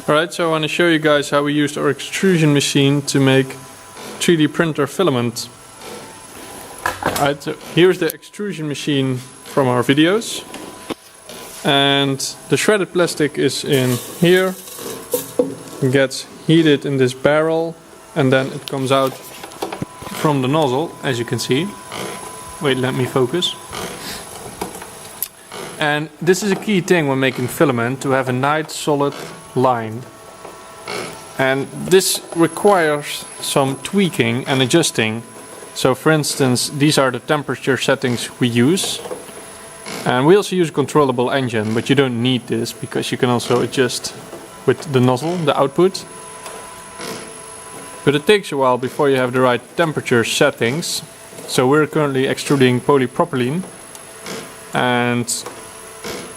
Alright, so I want to show you guys how we used our extrusion machine to make 3D printer filament. Alright, so here's the extrusion machine from our videos. And the shredded plastic is in here. It gets heated in this barrel and then it comes out from the nozzle, as you can see. Wait, let me focus. And this is a key thing when making filament, to have a nice solid line. And this requires some tweaking and adjusting. So for instance, these are the temperature settings we use. And we also use a controllable engine, but you don't need this because you can also adjust with the nozzle, the output. But it takes a while before you have the right temperature settings. So we're currently extruding polypropylene, and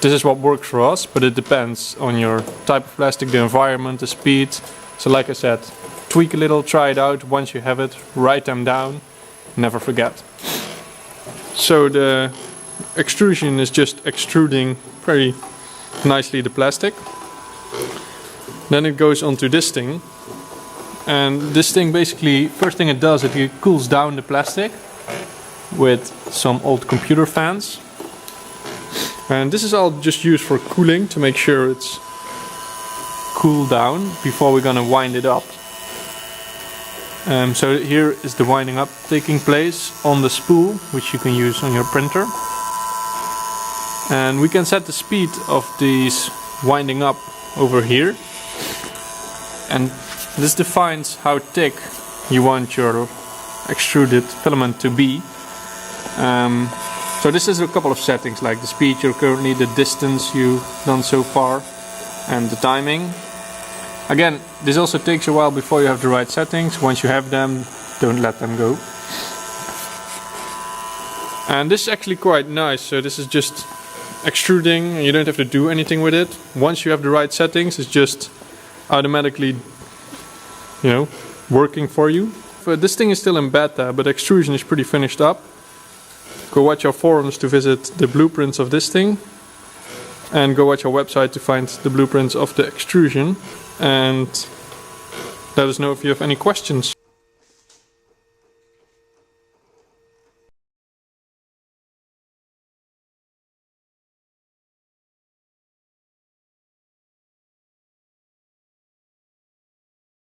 this is what works for us, but it depends on your type of plastic, the environment, the speed. So like I said, tweak a little, try it out. Once you have it, write them down, never forget. So the extrusion is just extruding very nicely the plastic. Then it goes onto this thing. And this thing basically, first thing it does, it cools down the plastic with some old computer fans. And this is all just used for cooling, to make sure it's cooled down before we're gonna wind it up. So here is the winding up taking place on the spool, which you can use on your printer. And we can set the speed of these winding up over here. And this defines how thick you want your extruded filament to be. So this is a couple of settings, like the speed you're currently, the distance you've done so far, and the timing. Again, this also takes a while before you have the right settings. Once you have them, don't let them go. And this is actually quite nice. So this is just extruding, and you don't have to do anything with it. Once you have the right settings, it's just automatically, working for you. But this thing is still in beta, but extrusion is pretty finished up. Go watch our forums to visit the blueprints of this thing, and go watch our website to find the blueprints of the extrusion, and let us know if you have any questions.